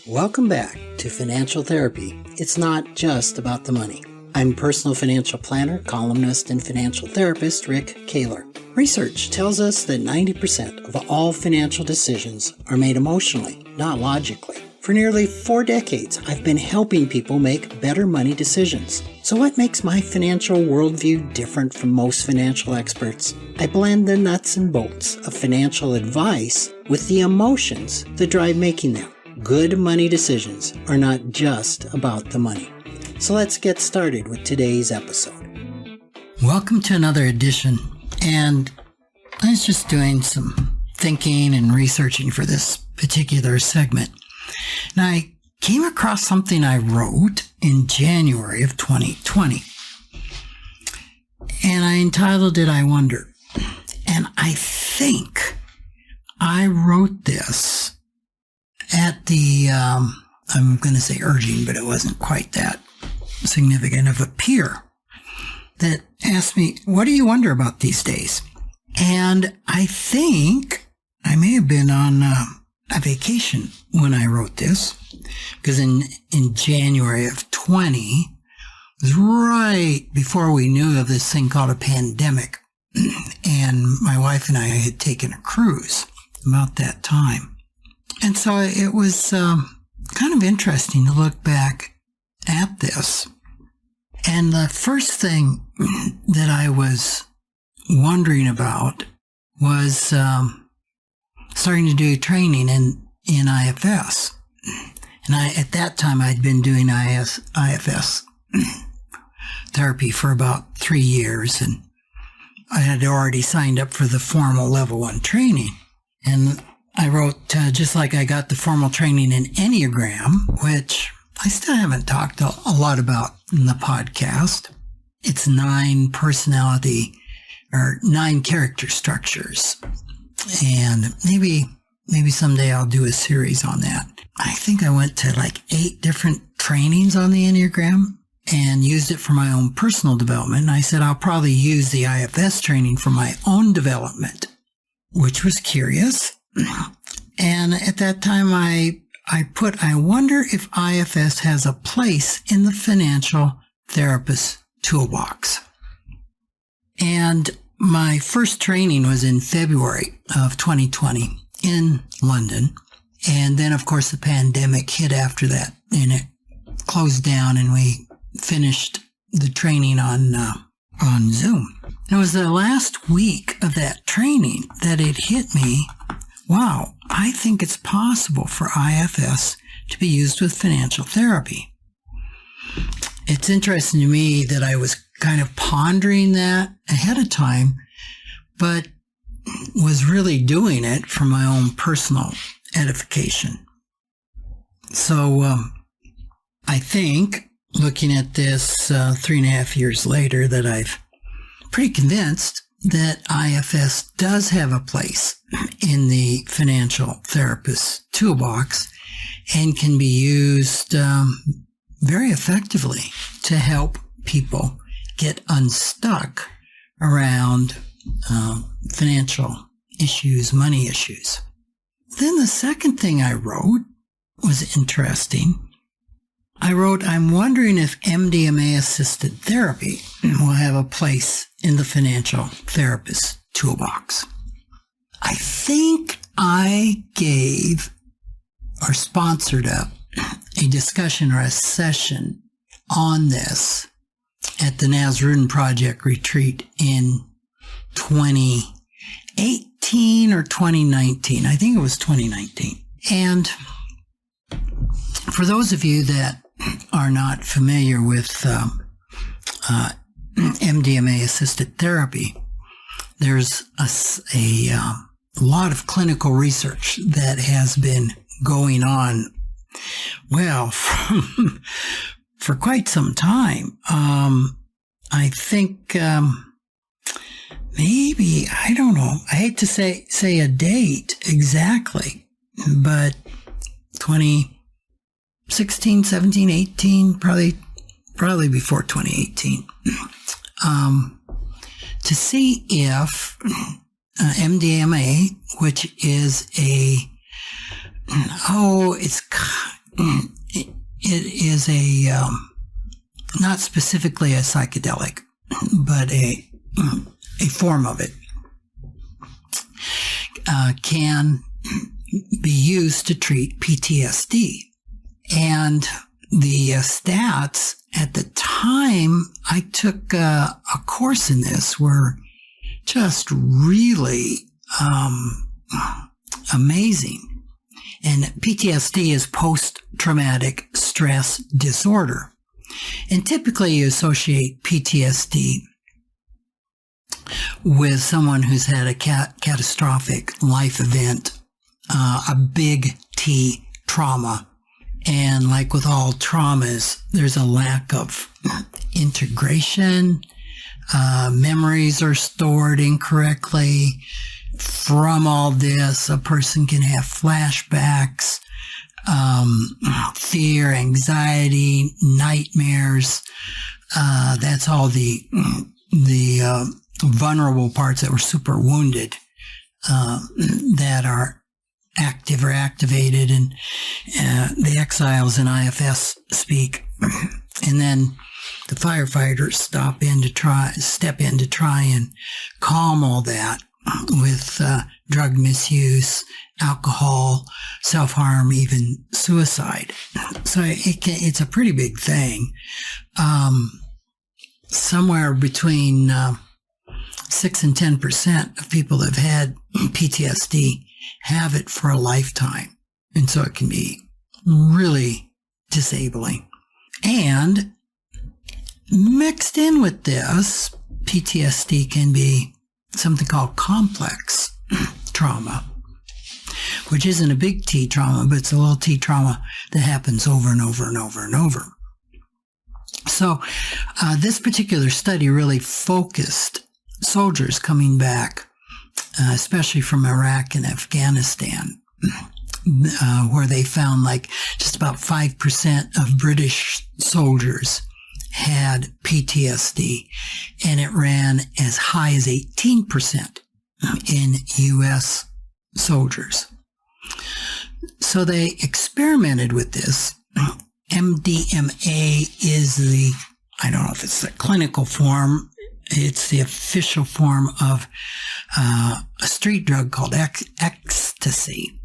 Welcome back to Financial Therapy. It's not just about the money. I'm personal financial planner, columnist, and financial therapist Rick Kahler. Research tells us that 90% of all financial decisions are made emotionally, not logically. For nearly 4 decades, I've been helping people make better money decisions. So what makes my financial worldview different from most financial experts? I blend the nuts and bolts of financial advice with the emotions that drive making them. Good money decisions are not just about the money. So let's get started with today's episode. Welcome to another edition. And I was just doing some thinking and researching for this particular segment. And I came across something I wrote in January of 2020. And I entitled it, I Wonder. And I think I wrote this at the, I'm going to say urging, but it wasn't quite that significant, of a peer that asked me, what do you wonder about these days? And I think I may have been on a vacation when I wrote this, because in January of 20, it was right before we knew of this thing called a pandemic. And my wife and I had taken a cruise about that time. And so it was kind of interesting to look back at this. And the first thing that I was wondering about was starting to do training in IFS. And at that time, I'd been doing IFS therapy for about 3 years, and I had already signed up for the formal level 1 training. And I wrote, just like I got the formal training in Enneagram, which I still haven't talked a lot about in the podcast. It's 9 character structures. And maybe someday I'll do a series on that. I think I went to like 8 different trainings on the Enneagram and used it for my own personal development. And I said, I'll probably use the IFS training for my own development, which was curious. And at that time, I wonder if IFS has a place in the financial therapist toolbox. And my first training was in February of 2020 in London. And then, of course, the pandemic hit after that, and it closed down, and we finished the training on Zoom. It was the last week of that training that it hit me. Wow, I think it's possible for IFS to be used with financial therapy. It's interesting to me that I was kind of pondering that ahead of time, but was really doing it for my own personal edification. So I think, looking at this 3.5 years later, that I've pretty convinced that IFS does have a place in the financial therapist toolbox and can be used very effectively to help people get unstuck around financial issues, money issues. Then the second thing I wrote was interesting. I wrote, I'm wondering if MDMA Assisted Therapy will have a place in the financial therapist toolbox. I think I gave or sponsored a discussion or a session on this at the Nasrudin Project retreat in 2018 or 2019. I think it was 2019. And for those of you that are not familiar with MDMA Assisted Therapy, there's a lot of clinical research that has been going on, well, for quite some time. I think maybe, I don't know, I hate to say a date exactly, but 2016, 17, 18, probably before 2018, to see if MDMA, which is it's it is not specifically a psychedelic, but a form of it, can be used to treat PTSD. And the stats at the time I took a course in this were just really amazing. And PTSD is post-traumatic stress disorder. And typically you associate PTSD with someone who's had a catastrophic life event, a big T trauma. And like with all traumas, there's a lack of integration. Memories are stored incorrectly. From all this, a person can have flashbacks, fear, anxiety, nightmares. That's all the vulnerable parts that were super wounded that are active or activated, and the exiles in IFS speak. And then the firefighters step in to try and calm all that with drug misuse, alcohol, self-harm, even suicide. So it's a pretty big thing. Somewhere between 6 and 10% of people that have had PTSD have it for a lifetime. And so it can be really disabling. And mixed in with this, PTSD can be something called complex trauma, which isn't a big T trauma, but it's a little T trauma that happens over and over and over and over. So this particular study really focused soldiers coming back, especially from Iraq and Afghanistan, where they found like just about 5% of British soldiers had PTSD, and it ran as high as 18% in U.S. soldiers. So they experimented with this. MDMA is I don't know if it's the clinical form, it's the official form of a street drug called ecstasy,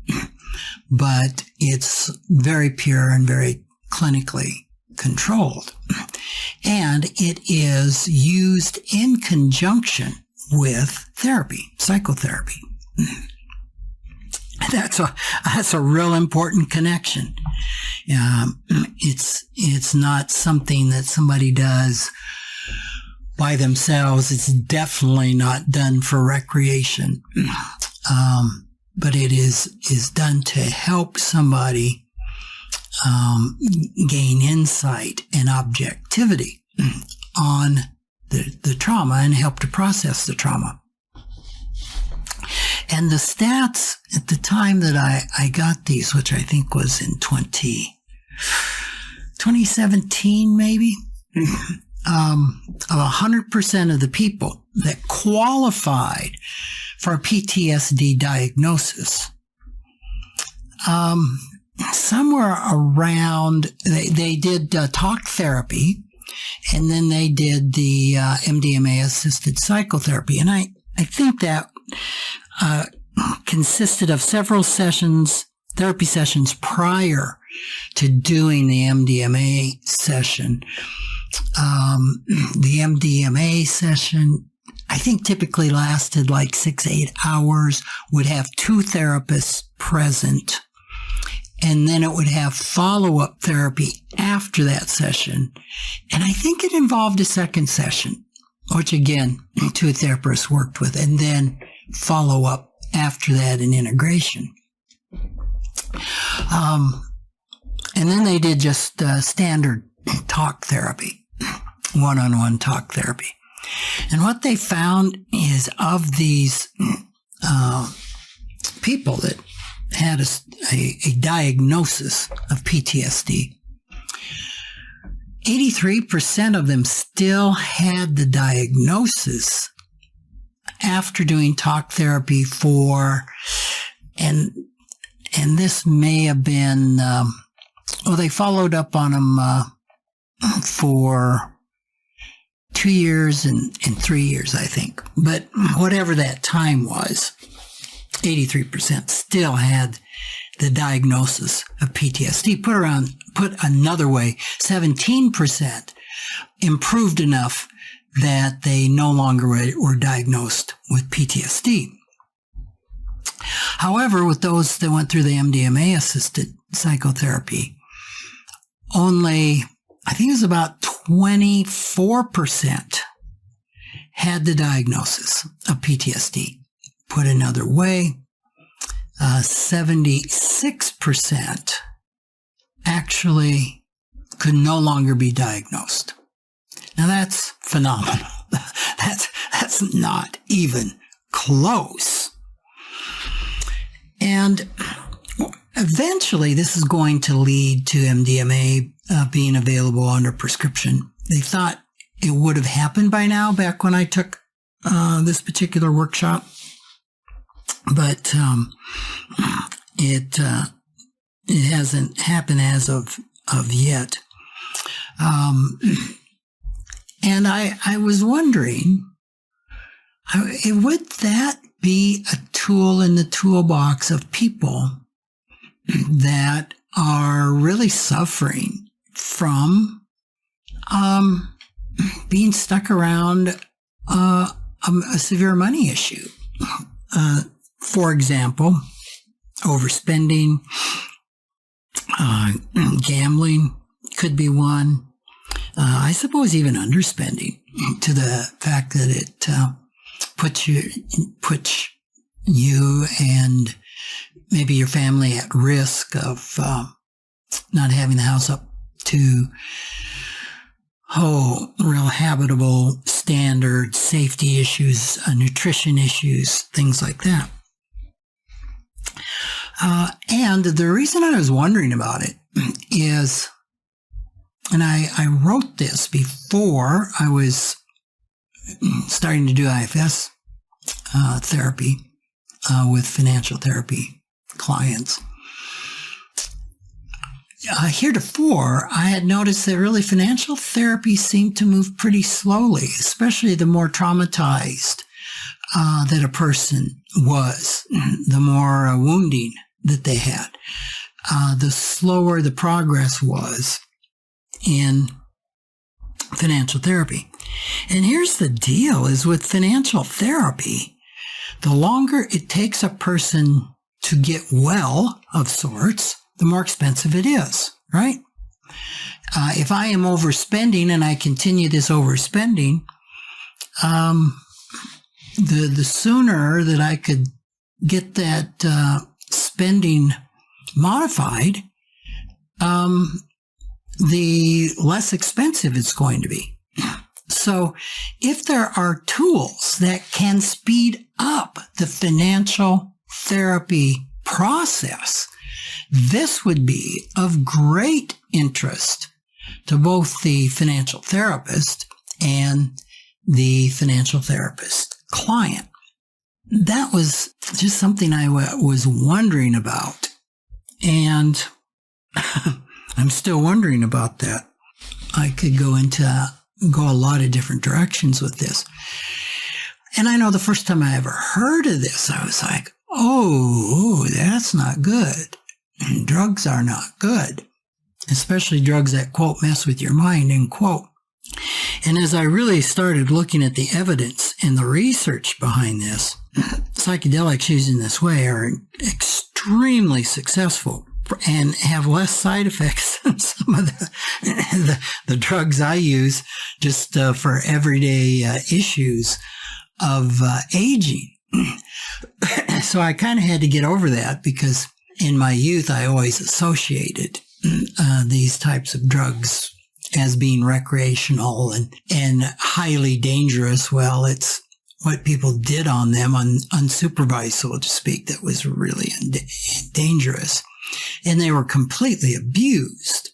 but it's very pure and very clinically controlled. And it is used in conjunction with therapy, psychotherapy. That's a real important connection. It's not something that somebody does by themselves. It's definitely not done for recreation. But it is done to help somebody gain insight and objectivity on the trauma and help to process the trauma. And the stats at the time that I got these, which I think was in 2017 maybe, of 100% of the people that qualified for a PTSD diagnosis, somewhere around, they did talk therapy, and then they did the MDMA Assisted Psychotherapy. And I think that consisted of several therapy sessions prior to doing the MDMA session. The MDMA session, I think, typically lasted like 6-8 hours, would have 2 therapists present, and then it would have follow-up therapy after that session. And I think it involved a second session, which again, 2 therapists worked with, and then follow-up after that in integration. And then they did just standard talk therapy, one-on-one talk therapy. And what they found is, of these people that had a diagnosis of PTSD, 83% of them still had the diagnosis after doing talk therapy for, and this may have been they followed up on them for 2 years and 3 years, I think. But whatever that time was, 83% still had the diagnosis of PTSD. Put another way, 17% improved enough that they no longer were diagnosed with PTSD. However, with those that went through the MDMA assisted psychotherapy, only, I think it was about 24% had the diagnosis of PTSD. Put another way, 76% actually could no longer be diagnosed. Now that's phenomenal. That's not even close. And eventually this is going to lead to MDMA being available under prescription. They thought it would have happened by now back when I took this particular workshop. But it hasn't happened as of yet. And I was wondering, would that be a tool in the toolbox of people that are really suffering from being stuck around a severe money issue? For example, overspending, gambling could be one. I suppose even underspending, to the fact that it puts you and maybe your family at risk of not having the house up to real habitable standards, safety issues, nutrition issues, things like that. And the reason I was wondering about it is, and I wrote this before I was starting to do IFS therapy with financial therapy clients. Heretofore, I had noticed that really financial therapy seemed to move pretty slowly, especially the more traumatized that a person was, the more wounding that they had, the slower the progress was in financial therapy. And here's the deal, is with financial therapy, the longer it takes a person to get well of sorts, the more expensive it is, right? If I am overspending and I continue this overspending, the sooner that I could get that spending modified, the less expensive it's going to be. So if there are tools that can speed up the financial therapy process, this would be of great interest to both the financial therapist and the financial therapist client. That was just something I was wondering about. And I'm still wondering about that. I could go a lot of different directions with this. And I know the first time I ever heard of this, I was like, oh, that's not good. Drugs are not good, especially drugs that, quote, mess with your mind, end quote. And as I really started looking at the evidence and the research behind this, psychedelics used in this way are extremely successful and have less side effects than some of the drugs I use just for everyday issues of aging. So I kind of had to get over that, because in my youth, I always associated these types of drugs as being recreational and highly dangerous. Well, it's what people did on them unsupervised, so to speak, that was really dangerous. And they were completely abused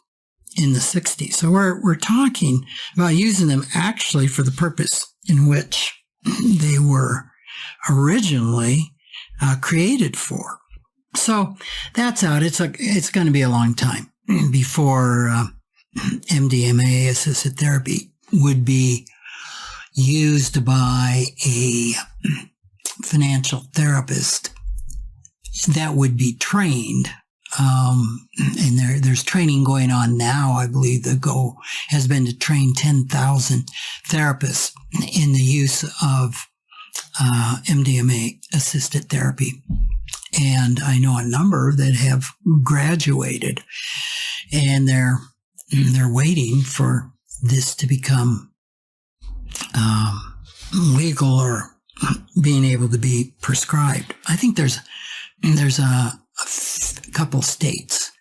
in the 60s. So we're talking about using them actually for the purpose in which they were originally created for. So that's out. It's going to be a long time before MDMA Assisted Therapy would be used by a financial therapist that would be trained. And there's training going on now. I believe the goal has been to train 10,000 therapists in the use of MDMA assisted therapy. And I know a number that have graduated, and they're waiting for this to become legal or being able to be prescribed. I think there's a couple states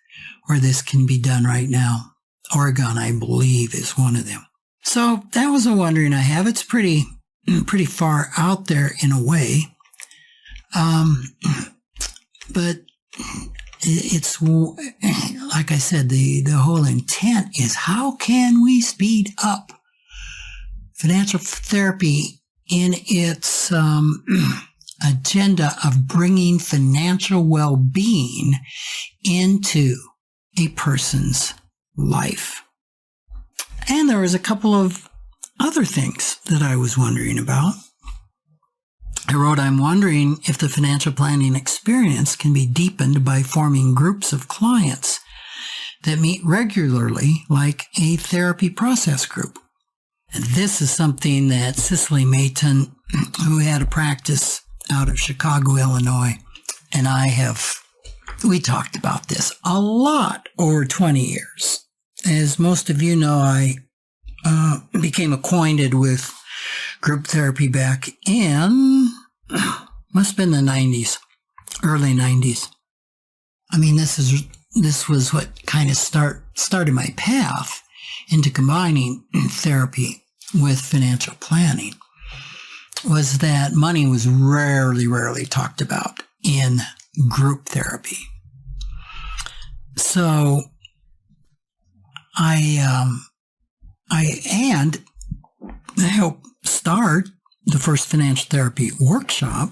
where this can be done right now. Oregon, I believe, is one of them. So that was a wondering I have. It's pretty far out there in a way. But it's, like I said, the whole intent is how can we speed up financial therapy in its agenda of bringing financial well-being into a person's life. And there was a couple of other things that I was wondering about. I wrote, I'm wondering if the financial planning experience can be deepened by forming groups of clients that meet regularly, like a therapy process group. And this is something that Cicely Mayton, who had a practice out of Chicago, Illinois, and we talked about this a lot over 20 years. As most of you know, I became acquainted with group therapy back in, must have been the 90s, early 90s. I mean, this was what kind of started my path into combining therapy with financial planning, was that money was rarely talked about in group therapy. So I helped start the first financial therapy workshop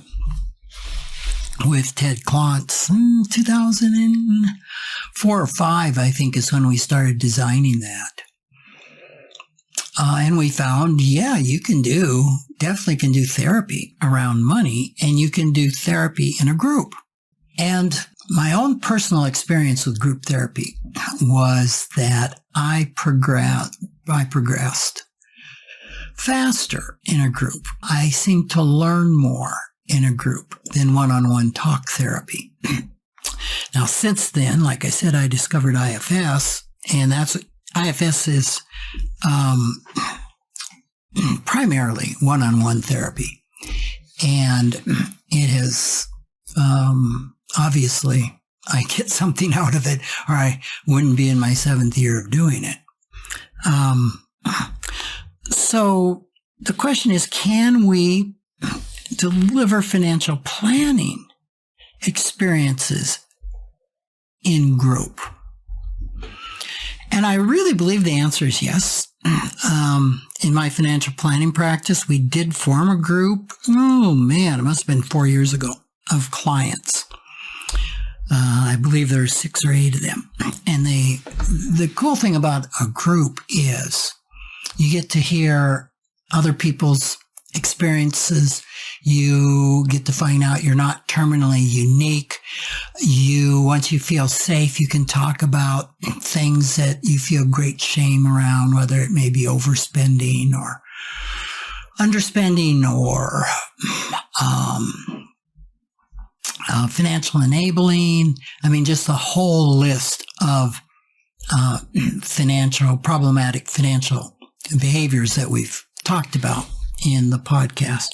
with Ted Klontz in 2004 or 5, I think, is when we started designing that. And we found, you definitely can do therapy around money, and you can do therapy in a group. And my own personal experience with group therapy was that I progressed faster in a group. I seemed to learn more in a group than one-on-one talk therapy. Now, since then, like I said, I discovered IFS, and IFS is primarily one-on-one therapy. And it has, obviously, I get something out of it, or I wouldn't be in my 7th year of doing it. So the question is, can we deliver financial planning experiences in group? And I really believe the answer is yes. In my financial planning practice, we did form a group. Oh man, it must have been 4 years ago, of clients. I believe there are 6 or 8 of them. And the cool thing about a group is you get to hear other people's experiences. You get to find out you're not terminally unique. Once you feel safe, you can talk about things that you feel great shame around, whether it may be overspending or underspending or financial enabling. I mean, just a whole list of problematic financial behaviors that we've talked about in the podcast.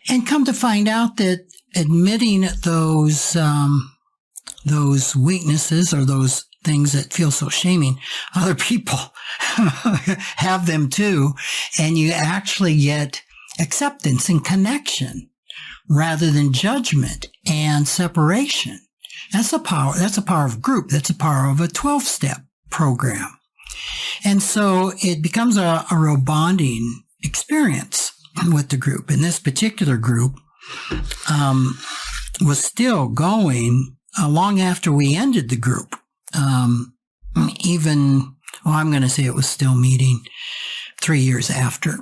And come to find out that admitting those weaknesses or those things that feel so shaming, other people have them too, and you actually get acceptance and connection rather than judgment and separation. That's the power of group. That's the power of a 12-step program. And so it becomes a real bonding experience with the group. And this particular group was still going long after we ended the group. even, well, I'm going to say it was still meeting 3 years after,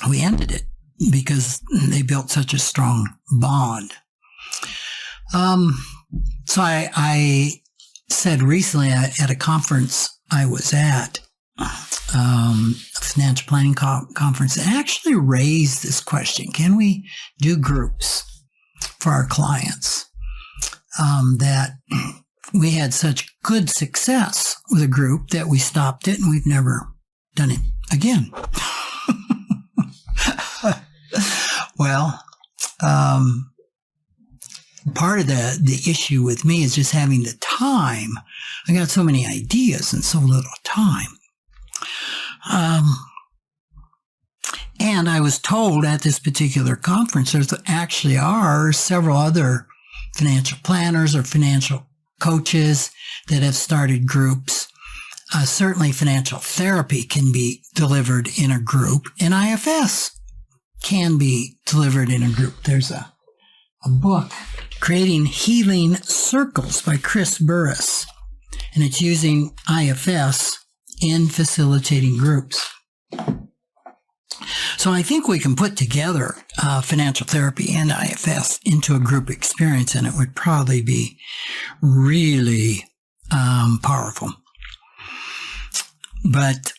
we ended it because they built such a strong bond. So I said recently at a conference I was at, a financial planning conference, and actually raised this question: can we do groups for our clients? That we had such good success with a group that we stopped it and we've never done it again. Well, part of the issue with me is just having the time. I got so many ideas and so little time. And I was told at this particular conference, there actually are several other financial planners or financial coaches that have started groups. Certainly financial therapy can be delivered in a group, and IFS can be delivered in a group. There's a book, Creating Healing Circles by Chris Burris, and it's using IFS in facilitating groups. So I think we can put together financial therapy and IFS into a group experience, and it would probably be really powerful. But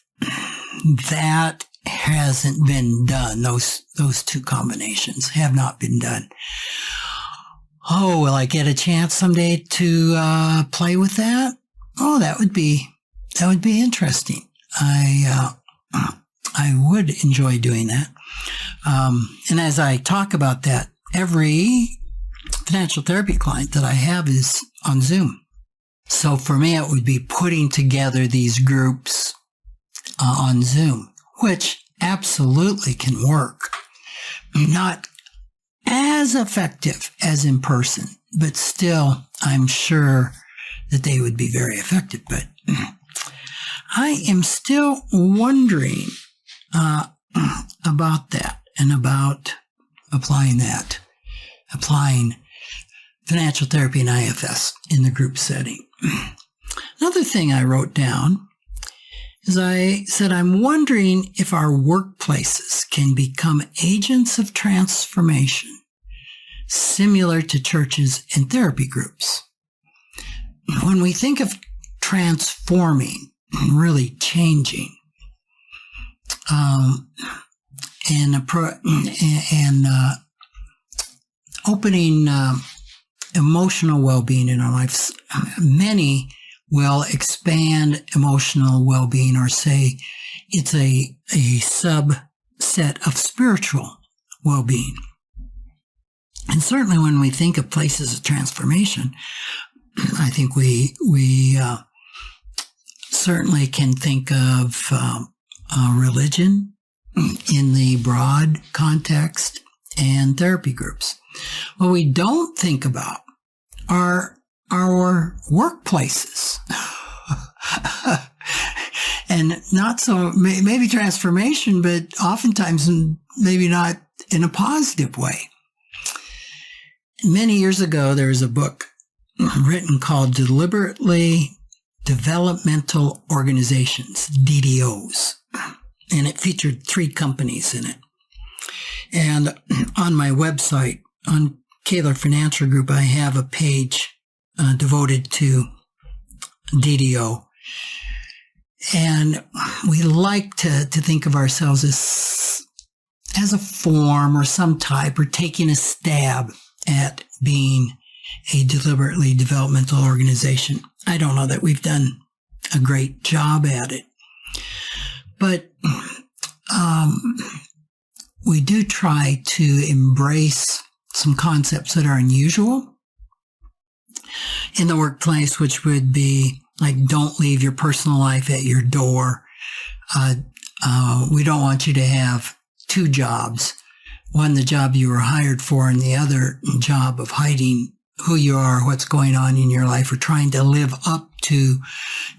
that hasn't been done. Those two combinations have not been done. Oh, will I get a chance someday to play with that? Oh, that would be interesting. I would enjoy doing that. And as I talk about that, every financial therapy client that I have is on Zoom. So for me, it would be putting together these groups on Zoom, which absolutely can work. Not as effective as in person, but still, I'm sure that they would be very effective. But I am still wondering about that and about applying financial therapy and IFS in the group setting. Another thing I wrote down is I said, I'm wondering if our workplaces can become agents of transformation, similar to churches and therapy groups. When we think of transforming and really changing, and opening emotional well-being in our lives, many will expand emotional well-being or say it's a subset of spiritual well-being. And certainly when we think of places of transformation, I think we certainly can think of religion in the broad context and therapy groups. What we don't think about are our workplaces. And not so, maybe transformation, but oftentimes maybe not in a positive way. Many years ago, there was a book written called Deliberately Developmental Organizations, DDOs. And it featured 3 companies in it. And on my website, on Kahler Financial Group, I have a page devoted to DDO. And we like to think of ourselves as a form or some type, or taking a stab at being a deliberately developmental organization. I don't know that we've done a great job at it. But we do try to embrace some concepts that are unusual in the workplace, which would be like, don't leave your personal life at your door. We don't want you to have 2 jobs. One, the job you were hired for, and the other job of hiding who you are, what's going on in your life, or trying to live up to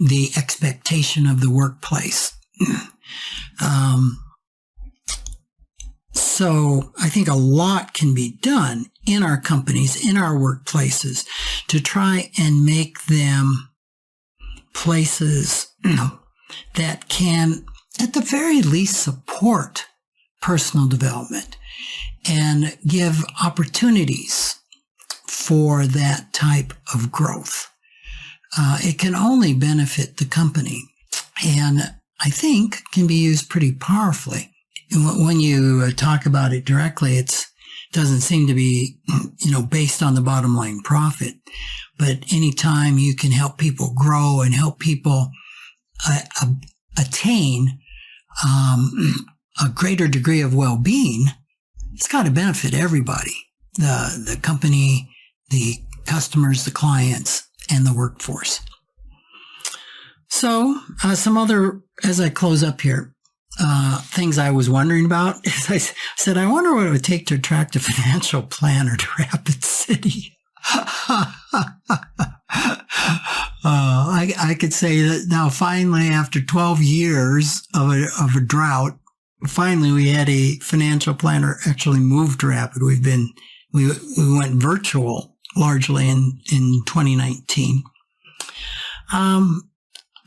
the expectation of the workplace. So I think a lot can be done in our companies, in our workplaces, to try and make them places that can, at the very least, support personal development and give opportunities for that type of growth. It can only benefit the company, and I think can be used pretty powerfully. When you talk about it directly, it doesn't seem to be, based on the bottom line profit. But anytime you can help people grow and help people attain a greater degree of well-being, it's got to benefit everybody, the company, the customers, the clients, and the workforce. So some other, as I close up here, things I was wondering about is I said, I wonder what it would take to attract a financial planner to Rapid City. I could say that now finally, after 12 years of a drought, finally we had a financial planner actually move to Rapid. We went virtual largely in 2019.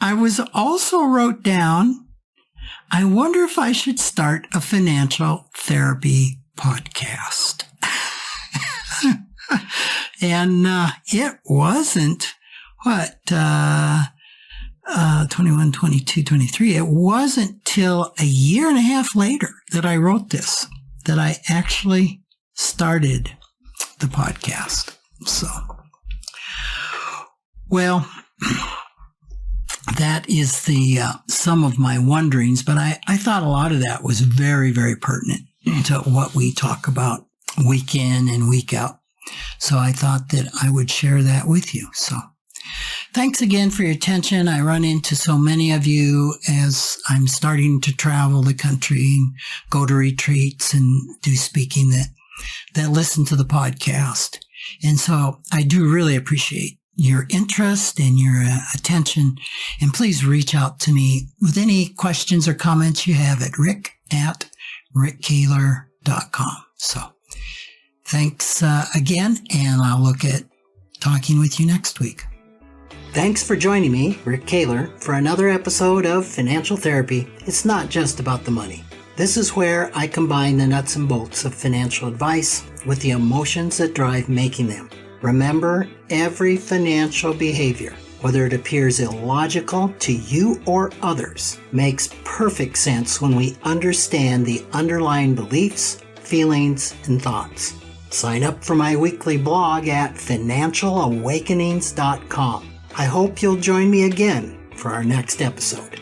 I was also wrote down, I wonder if I should start a financial therapy podcast. And it wasn't, 21, 22, 23. It wasn't till a year and a half later that I wrote this, that I actually started the podcast. So, well, that is the some of my wonderings, but I thought a lot of that was very, very pertinent to what we talk about week in and week out. So I thought that I would share that with you. So thanks again for your attention. I run into so many of you as I'm starting to travel the country and go to retreats and do speaking that listen to the podcast. And so I do really appreciate your interest and your attention. And please reach out to me with any questions or comments you have at rick@rickkahler.com. So thanks again, and I'll look at talking with you next week. Thanks for joining me, Rick Kahler, for another episode of Financial Therapy. It's not just about the money. This is where I combine the nuts and bolts of financial advice with the emotions that drive making them. Remember, every financial behavior, whether it appears illogical to you or others, makes perfect sense when we understand the underlying beliefs, feelings, and thoughts. Sign up for my weekly blog at financialawakenings.com. I hope you'll join me again for our next episode.